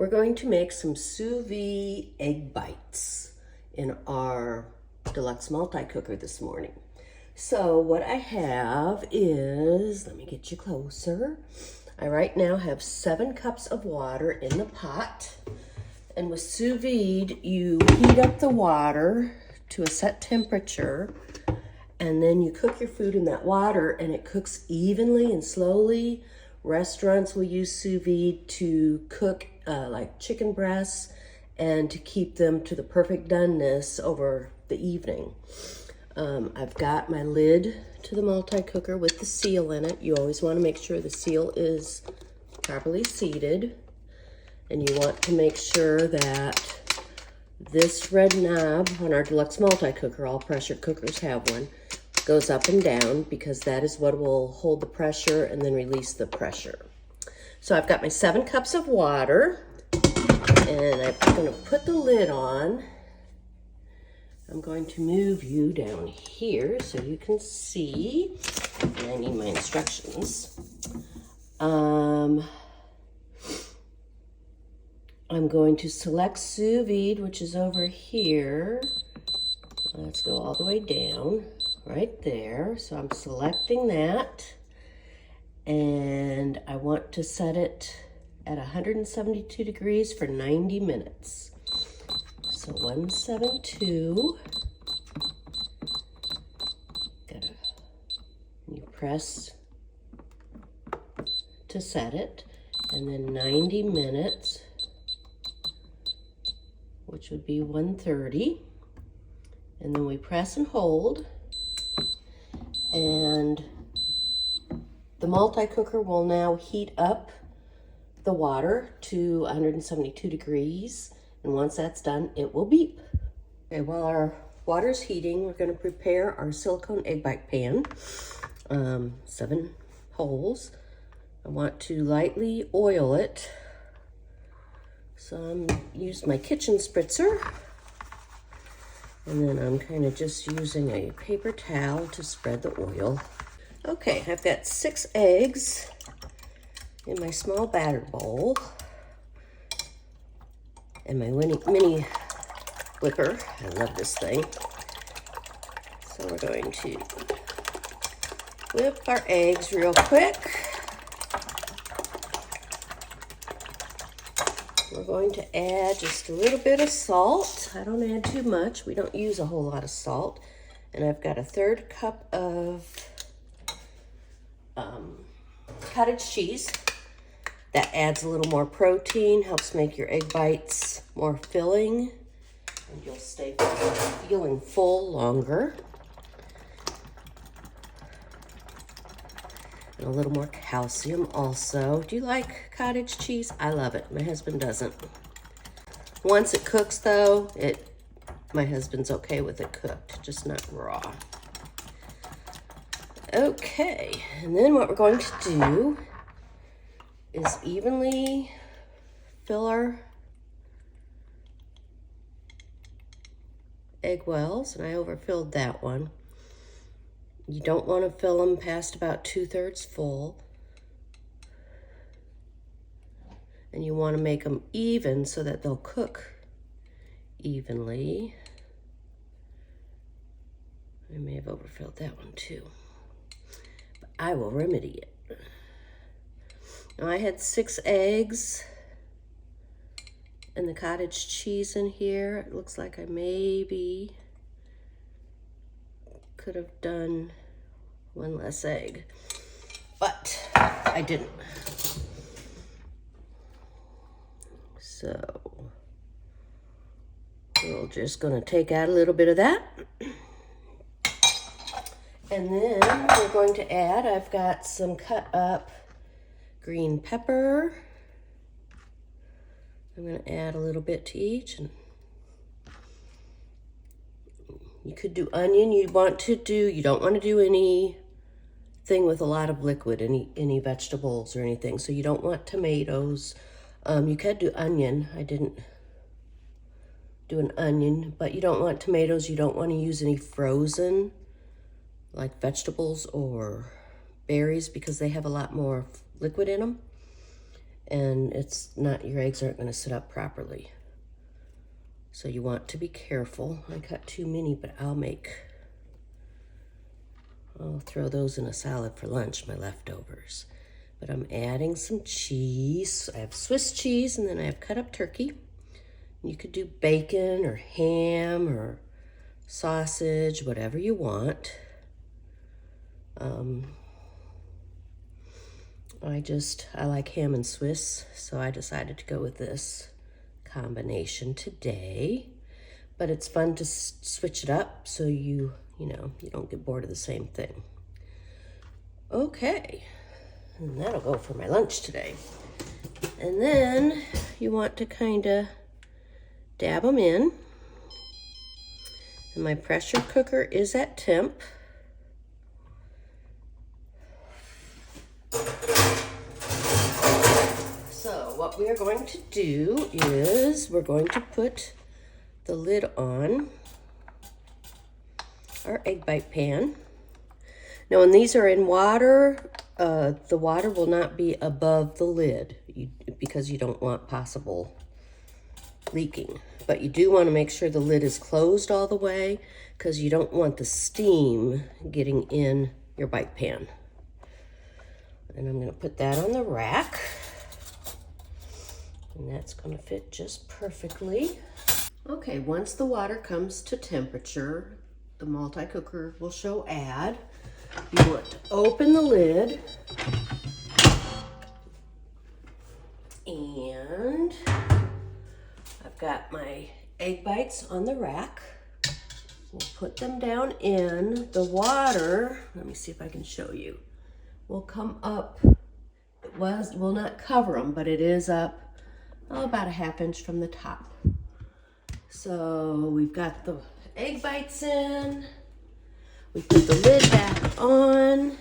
We're going to make some sous vide egg bites in our Deluxe multi-cooker this morning. So what I have is, let me get you closer. I right now have 7 cups of water in the pot. And with sous vide, you heat up the water to a set temperature, and then you cook your food in that water, and it cooks evenly and slowly. Restaurants will use sous vide to cook like chicken breasts and to keep them to the perfect doneness over the evening. I've got my lid to the multi-cooker with the seal in it. You always want to make sure the seal is properly seated. And you want to make sure that this red knob on our Deluxe multi-cooker, all pressure cookers have one, goes up and down because that is what will hold the pressure and then release the pressure. So I've got my 7 cups of water, and I'm going to put the lid on. I'm going to move you down here so you can see, and I need my instructions. I'm going to select sous vide, which is over here. Let's go all the way down, right there. So I'm selecting that, and I want to set it at 172 degrees for 90 minutes. So 172, you press to set it, and then 90 minutes, which would be 130, and then we press and hold, and the multi-cooker will now heat up the water to 172 degrees, and once that's done, it will beep. Okay, while our water's heating, we're going to prepare our silicone egg bite pan, 7 holes. I want to lightly oil it. So I'm using my kitchen spritzer, and then I'm kind of just using a paper towel to spread the oil. Okay, I've got 6 eggs in my small batter bowl, and my mini whipper. I love this thing. So we're going to whip our eggs real quick. We're going to add just a little bit of salt. I don't add too much. We don't use a whole lot of salt. And I've got a 1/3 cup of cottage cheese. That adds a little more protein, helps make your egg bites more filling, and you'll stay feeling full longer. And a little more calcium also. Do you like cottage cheese? I love it. My husband doesn't. Once it cooks though, my husband's okay with it cooked, just not raw. Okay, and then what we're going to do is evenly fill our egg wells, and I overfilled that one. You don't want to fill them past about 2/3 full. And you want to make them even so that they'll cook evenly. I may have overfilled that one too, but I will remedy it. Now I had 6 eggs and the cottage cheese in here. It looks like I maybe could have done 1 less egg, but I didn't. So we're just going to take out a little bit of that. And then we're going to add, I've got some cut up green pepper. I'm going to add a little bit to each. And you could do onion. You don't want to do anything with a lot of liquid, any vegetables or anything. So you don't want tomatoes. You could do onion. I didn't do an onion, but you don't want tomatoes. You don't want to use any frozen, like vegetables or berries, because they have a lot more liquid in them. and it's not, your eggs aren't gonna sit up properly. So you want to be careful. I cut too many, but I'll throw those in a salad for lunch, my leftovers. But I'm adding some cheese. I have Swiss cheese, and then I have cut up turkey. You could do bacon or ham or sausage, whatever you want. I like ham and Swiss, so I decided to go with this combination today. But it's fun to switch it up so you don't get bored of the same thing. Okay, and that'll go for my lunch today. And then you want to kind of dab them in. And my pressure cooker is at temp. So what we are going to do is we're going to put the lid on our egg bite pan. Now when these are in water, the water will not be above the lid because you don't want possible leaking. But you do want to make sure the lid is closed all the way because you don't want the steam getting in your bite pan. And I'm going to put that on the rack. And that's going to fit just perfectly. Okay, once the water comes to temperature, the multi-cooker will show add. You want to open the lid. And I've got my egg bites on the rack. We'll put them down in the water. Let me see if I can show you. Will come up. It will not cover them, but it is up about a ½ inch from the top. So we've got the egg bites in. We put the lid back on.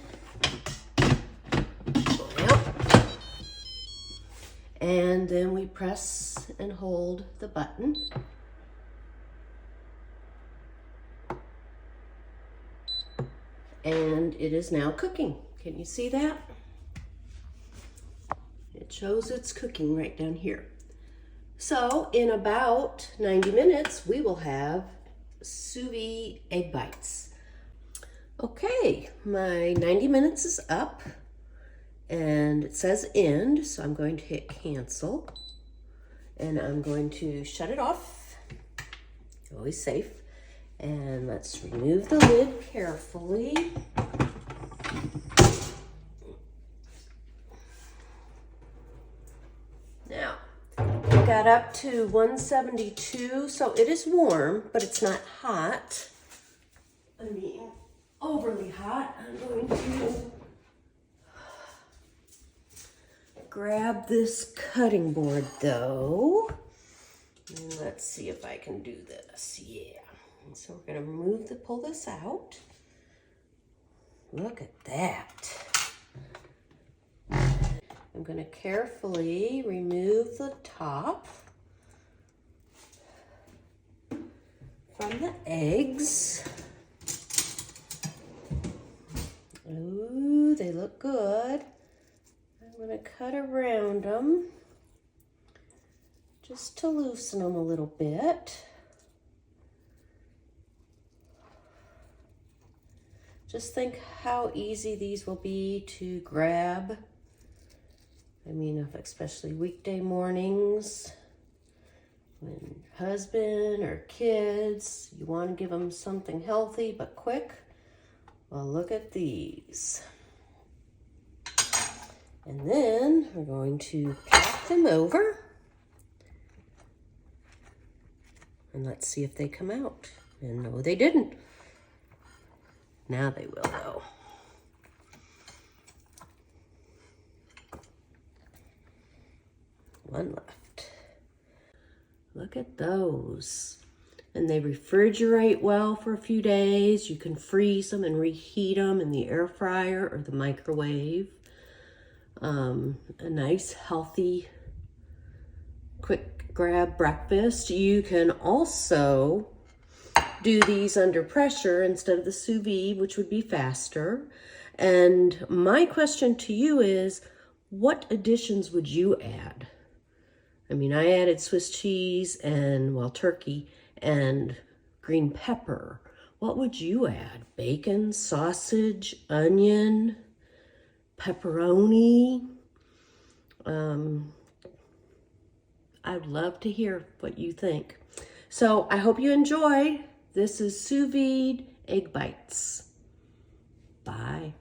And then we press and hold the button. And it is now cooking. Can you see that? It shows it's cooking right down here. So in about 90 minutes, we will have sous vide egg bites. Okay, my 90 minutes is up and it says end, so I'm going to hit cancel and I'm going to shut it off. Always safe. And let's remove the lid carefully. Now, it got up to 172, so it is warm, but it's not hot. I mean, overly hot. I'm going to grab this cutting board though. And let's see if I can do this. Yeah. And so we're going to pull this out. Look at that. I'm going to carefully remove the top from the eggs. Ooh, they look good. I'm going to cut around them just to loosen them a little bit. Just think how easy these will be to grab. I mean, especially weekday mornings, when husband or kids, you want to give them something healthy but quick. Well, look at these. And then we're going to flip them over. And let's see if they come out. And no, they didn't. Now they will, though. One left. Look at those. And they refrigerate well for a few days. You can freeze them and reheat them in the air fryer or the microwave. A nice, healthy, quick grab breakfast. You can also do these under pressure instead of the sous vide, which would be faster. And my question to you is, What additions would you add? I mean, I added Swiss cheese and, well, turkey and green pepper. What would you add? Bacon, sausage, onion, pepperoni? I'd love to hear what you think. So I hope you enjoyed. This is Sous Vide Egg Bites. Bye.